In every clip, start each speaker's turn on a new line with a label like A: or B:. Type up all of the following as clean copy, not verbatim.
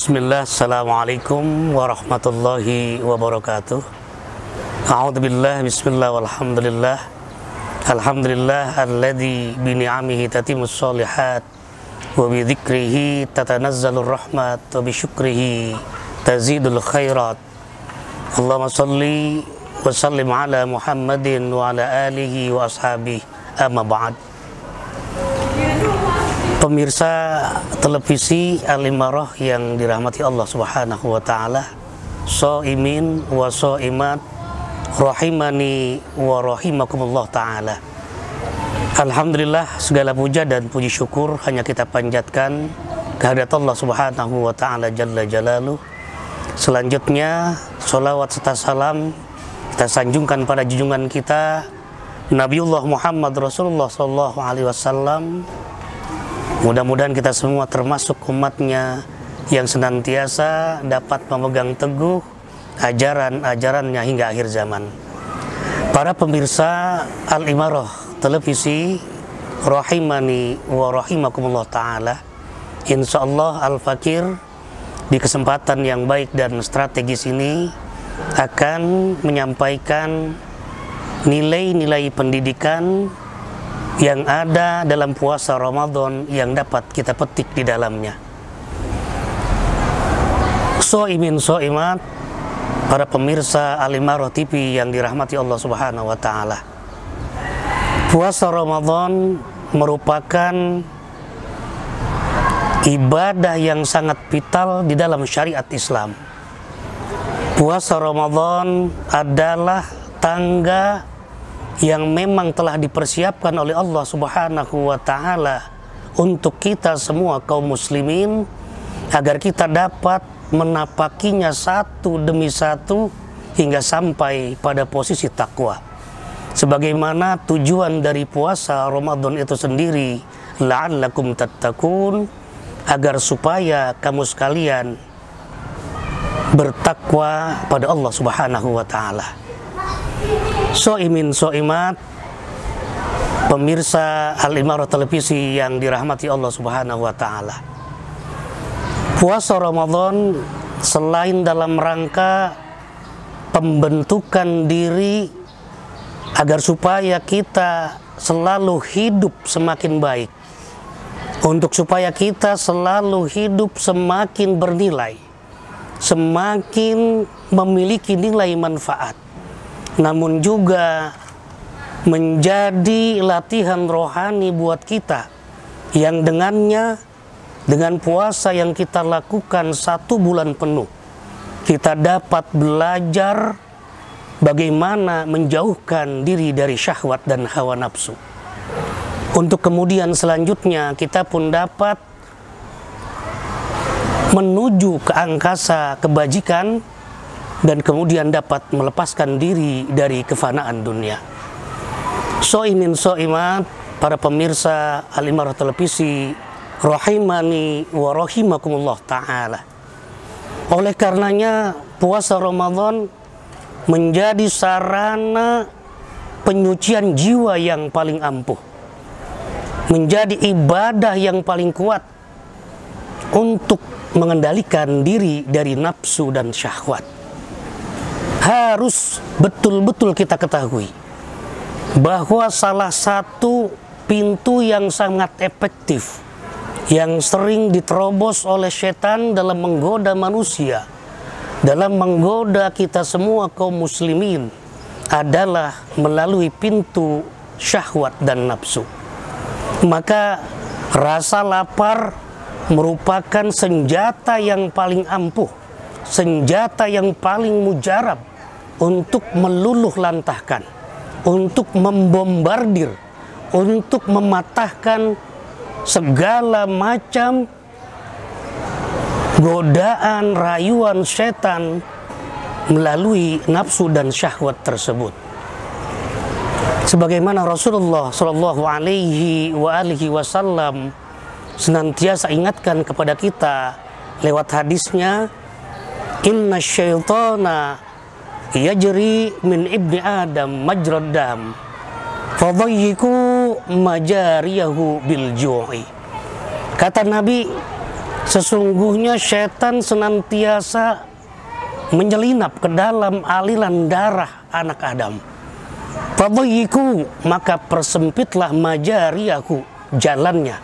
A: Bismillah, assalamualaikum warahmatullahi wabarakatuh. A'udzubillah, bismillah, walhamdulillah. Alhamdulillah alladzi bini'amihi tatimmus sholihat wa bidzikrihi tatanazzalur rahmat wa bisyukrihi tazidul khairat. Allahumma salli wa sallim ala Muhammadin wa ala alihi wa ashabihi, amma ba'd. Pemirsa televisi Al-Imarah yang dirahmati Allah Subhanahu wa taala, shaimin wa shaimat rahimani wa rahimakumullah taala. Alhamdulillah, segala puja dan puji syukur hanya kita panjatkan kehadirat Allah Subhanahu wa taala jalla jalaluh. Selanjutnya sholawat serta salam kita sanjungkan pada junjungan kita Nabiullah Muhammad Rasulullah sallallahu alaihi wasallam. Mudah-mudahan kita semua termasuk umatnya yang senantiasa dapat memegang teguh ajaran-ajarannya hingga akhir zaman. Para pemirsa Al-Imarah televisi rahimani wa rahimakumullah ta'ala, insyaallah Al-Fakir di kesempatan yang baik dan strategis ini akan menyampaikan nilai-nilai pendidikan yang ada dalam puasa Ramadan yang dapat kita petik di dalamnya. Shaimin shaimat, para pemirsa Al-Imarah TV yang dirahmati Allah Subhanahu wa taala. Puasa Ramadan merupakan ibadah yang sangat vital di dalam syariat Islam. Puasa Ramadan adalah tangga yang memang telah dipersiapkan oleh Allah Subhanahu wa taala untuk kita semua kaum muslimin agar kita dapat menapakinya satu demi satu hingga sampai pada posisi takwa. Sebagaimana tujuan dari puasa Ramadan itu sendiri, la'allakum tattaqun, agar supaya kamu sekalian bertakwa pada Allah Subhanahu wa taala. Shaimin shaimat, pemirsa Al-Imarah televisi yang dirahmati Allah Subhanahu wa taala. Puasa Ramadan selain dalam rangka pembentukan diri agar supaya kita selalu hidup semakin baik, untuk supaya kita selalu hidup semakin bernilai, semakin memiliki nilai manfaat, namun juga menjadi latihan rohani buat kita yang dengannya, dengan puasa yang kita lakukan 1 bulan penuh, kita dapat belajar bagaimana menjauhkan diri dari syahwat dan hawa nafsu, untuk kemudian selanjutnya kita pun dapat menuju ke angkasa kebajikan dan kemudian dapat melepaskan diri dari kefanaan dunia. Shaimin shaimat, para pemirsa Al-Imarah televisi rahimani wa rahimakumullah ta'ala. Oleh karenanya puasa Ramadan menjadi sarana penyucian jiwa yang paling ampuh, menjadi ibadah yang paling kuat untuk mengendalikan diri dari nafsu dan syahwat. Harus betul-betul kita ketahui bahwa salah satu pintu yang sangat efektif yang sering diterobos oleh setan dalam menggoda manusia, dalam menggoda kita semua kaum muslimin, adalah melalui pintu syahwat dan nafsu. Maka rasa lapar merupakan senjata yang paling ampuh, senjata yang paling mujarab untuk meluluh lantahkan, untuk membombardir, untuk mematahkan segala macam godaan, rayuan setan melalui nafsu dan syahwat tersebut. Sebagaimana Rasulullah Shallallahu alaihi wasallam senantiasa ingatkan kepada kita lewat hadisnya, inna syaitana yajri min ibni Adam majrad dam fadayyiku majariyahu bil ju'i. Kata Nabi, Sesungguhnya syaitan senantiasa menyelinap ke dalam aliran darah anak Adam. Fadayyiku, maka persempitlah majariyahu, jalannya.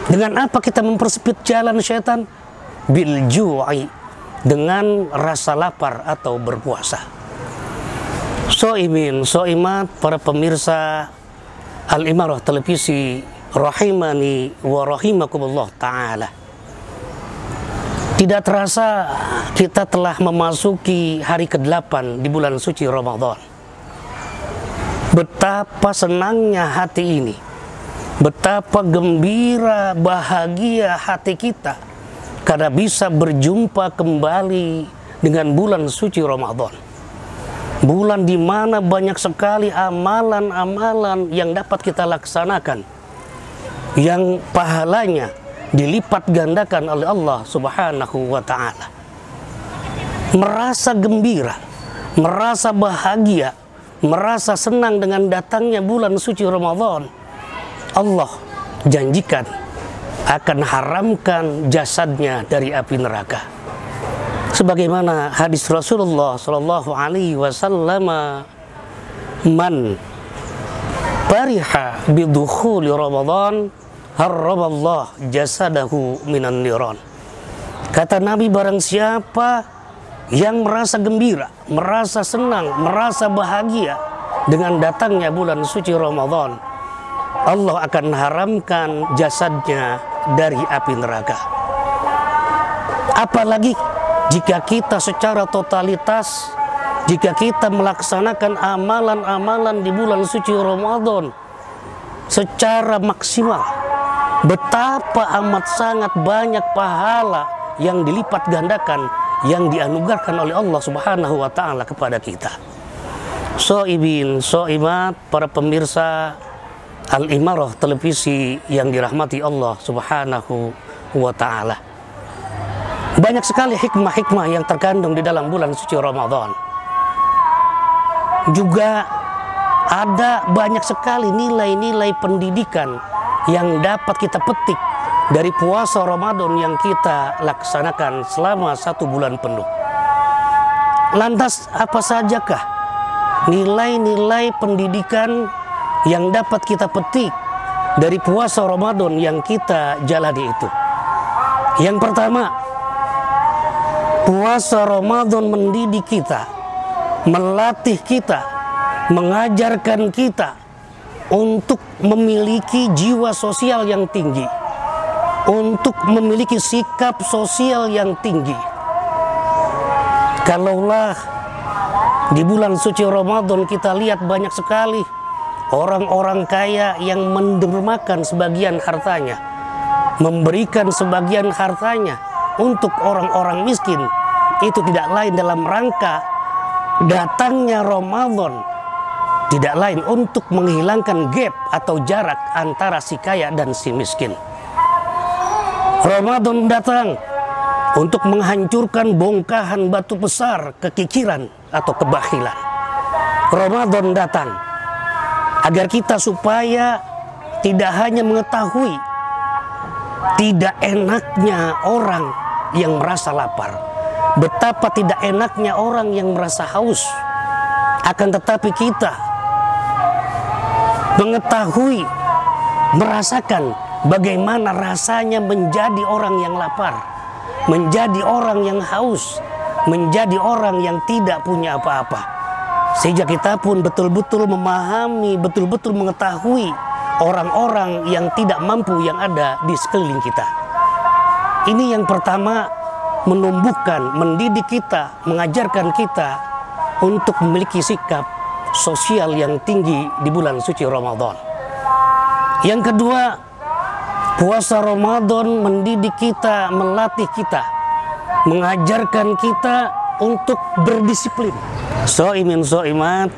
A: Dengan apa kita mempersempit jalan syaitan? Bil ju'i, dengan rasa lapar atau berpuasa. Soimin, soimat, para pemirsa Al-Imarah televisi, rahimani wa rahimakumullah ta'ala. Tidak terasa kita telah memasuki hari ke-8 di bulan suci Ramadan. Betapa senangnya hati ini, betapa gembira, bahagia hati kita karena bisa berjumpa kembali dengan bulan suci Ramadan. Bulan di mana banyak sekali amalan-amalan yang dapat kita laksanakan, yang pahalanya dilipat gandakan oleh Allah Subhanahu wa ta'ala. Merasa gembira, merasa bahagia, merasa senang dengan datangnya bulan suci Ramadan. Allah janjikan akan haramkan jasadnya dari api neraka. Sebagaimana hadis Rasulullah sallallahu alaihi wasallam, man bariha bidukhuli Ramadan harramallah jasadahu minan niran. Kata Nabi, barang siapa yang merasa gembira, merasa senang, merasa bahagia dengan datangnya bulan suci Ramadan, Allah akan haramkan jasadnya dari api neraka. Apalagi jika kita secara totalitas, jika kita melaksanakan amalan-amalan di bulan suci Ramadan secara maksimal, betapa amat sangat banyak pahala yang dilipat gandakan, yang dianugerahkan oleh Allah Subhanahu wa ta'ala kepada kita. Soibin, soimat, para pemirsa Al-Imarah televisi yang dirahmati Allah Subhanahu wa ta'ala. Banyak sekali hikmah-hikmah yang terkandung di dalam bulan suci Ramadan. Juga ada banyak sekali nilai-nilai pendidikan yang dapat kita petik dari puasa Ramadan yang kita laksanakan selama 1 bulan penuh. Lantas apa sajakah nilai-nilai pendidikan yang dapat kita petik dari puasa Ramadan yang kita jalani itu? Yang pertama, puasa Ramadan mendidik kita, melatih kita, mengajarkan kita untuk memiliki jiwa sosial yang tinggi, untuk memiliki sikap sosial yang tinggi. Kalaulah di bulan suci Ramadan kita lihat banyak sekali orang-orang kaya yang mendermakan sebagian hartanya, memberikan sebagian hartanya untuk orang-orang miskin, itu tidak lain dalam rangka datangnya Ramadan, tidak lain untuk menghilangkan gap atau jarak antara si kaya dan si miskin. Ramadan datang untuk menghancurkan bongkahan batu besar kekikiran atau kebakhilan. Ramadan datang agar kita supaya tidak hanya mengetahui tidak enaknya orang yang merasa lapar, betapa tidak enaknya orang yang merasa haus, akan tetapi kita mengetahui, merasakan bagaimana rasanya menjadi orang yang lapar, menjadi orang yang haus, menjadi orang yang tidak punya apa-apa. Sehingga kita pun betul-betul memahami, betul-betul mengetahui orang-orang yang tidak mampu yang ada di sekeliling kita. Ini yang pertama, menumbuhkan, mendidik kita, mengajarkan kita untuk memiliki sikap sosial yang tinggi di bulan suci Ramadan. Yang kedua, puasa Ramadan mendidik kita, melatih kita, mengajarkan kita untuk berdisiplin. Soimin, soimat,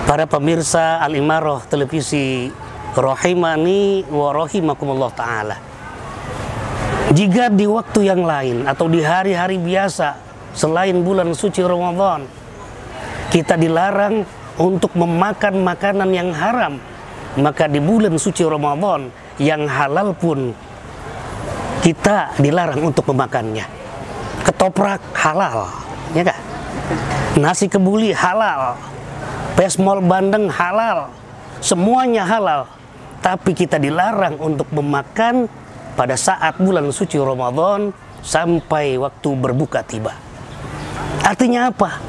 A: para pemirsa Al-Imarah televisi, rahimani wa rahimakumullah ta'ala. Jika di waktu yang lain atau di hari-hari biasa selain bulan suci Ramadan kita dilarang untuk memakan makanan yang haram, maka di bulan suci Ramadan yang halal pun kita dilarang untuk memakannya. Ketoprak halal, ya kan? Nasi kebuli halal, pesmol bandeng halal, semuanya halal. Tapi kita dilarang untuk memakan pada saat bulan suci Ramadan sampai waktu berbuka tiba. Artinya apa?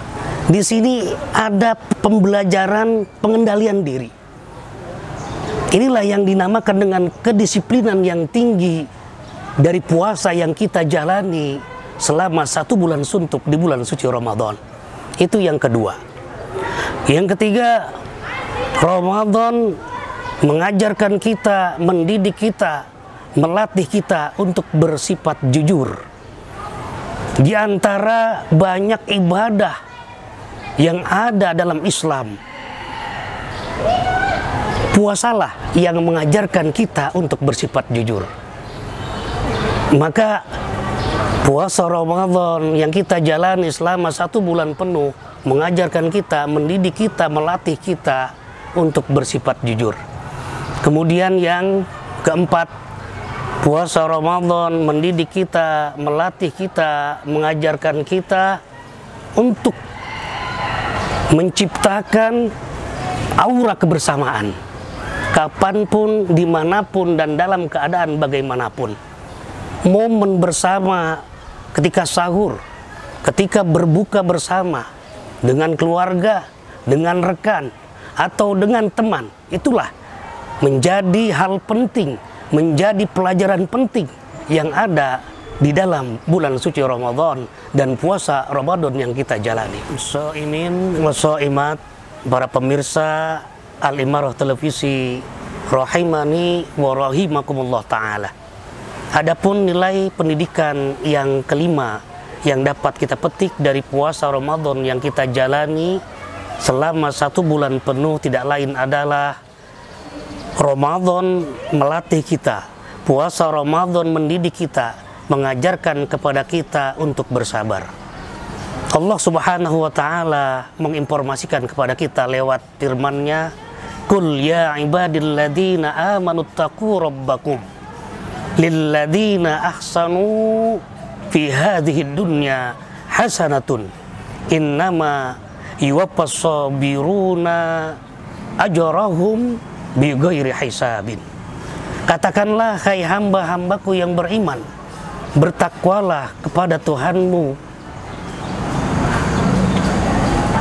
A: Di sini ada pembelajaran pengendalian diri. Inilah yang dinamakan dengan kedisiplinan yang tinggi dari puasa yang kita jalani selama 1 bulan suntuk di bulan suci Ramadan. Itu yang kedua. Yang ketiga, Ramadan mengajarkan kita, mendidik kita, melatih kita untuk bersifat jujur. Di antara banyak ibadah yang ada dalam Islam, puasalah yang mengajarkan kita untuk bersifat jujur. Maka puasa Ramadan yang kita jalani selama 1 bulan penuh mengajarkan kita, mendidik kita, melatih kita untuk bersifat jujur. Kemudian yang keempat, puasa Ramadan mendidik kita, melatih kita, mengajarkan kita untuk menciptakan aura kebersamaan. Kapanpun, dimanapun, dan dalam keadaan bagaimanapun. Momen bersama ketika sahur, ketika berbuka bersama dengan keluarga, dengan rekan, atau dengan teman, itulah menjadi hal penting, menjadi pelajaran penting yang ada di dalam bulan suci Ramadan dan puasa Ramadan yang kita jalani. Shaimin wa shaimat, para pemirsa Al-Imarah Televisi rahimani wa rahimakumullah ta'ala. Adapun nilai pendidikan yang kelima yang dapat kita petik dari puasa Ramadan yang kita jalani selama 1 bulan penuh tidak lain adalah Ramadan melatih kita, puasa Ramadan mendidik kita, mengajarkan kepada kita untuk bersabar. Allah Subhanahu wa Ta'ala menginformasikan kepada kita lewat firman-Nya, "Qul ya ibadilladzina amanu taqu rabbakum lilladzina ahsanu fi hadhihi dunya hasanatun innama yuwaffas sabiruna ajrahum bighairi hisabin." Katakanlah, hai hamba-hambaku yang beriman, bertakwalah kepada Tuhanmu.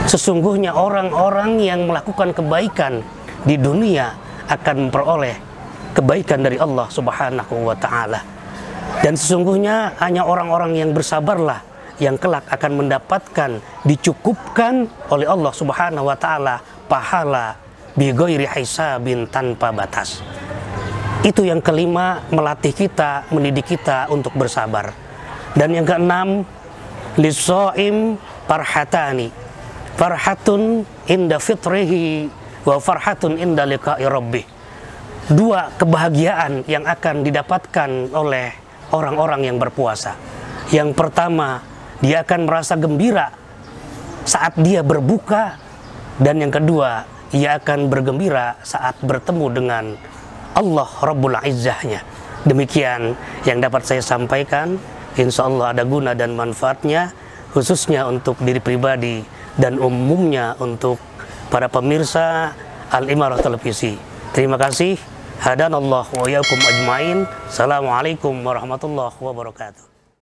A: Sesungguhnya orang-orang yang melakukan kebaikan di dunia akan memperoleh kebaikan dari Allah Subhanahu wa Ta'ala. Dan sesungguhnya hanya orang-orang yang bersabarlah yang kelak akan mendapatkan, dicukupkan oleh Allah Subhanahu wa Ta'ala pahala bighairi hisabin, tanpa batas. Itu yang kelima, melatih kita, mendidik kita untuk bersabar. Dan yang keenam, lis-shaim farhatani, farhatun inda fitrihi wa farhatun inda liqa'i rabbih. 2 kebahagiaan yang akan didapatkan oleh orang-orang yang berpuasa. Yang pertama, dia akan merasa gembira saat dia berbuka, dan yang kedua, ia akan bergembira saat bertemu dengan Allah Rabbul Izzahnya. Demikian yang dapat saya sampaikan. Insya Allah ada guna dan manfaatnya, khususnya untuk diri pribadi dan umumnya untuk para pemirsa Al-Imarah Televisi. Terima kasih. Hadanallah wa iyyakum ajmain. Assalamualaikum warahmatullahi wabarakatuh.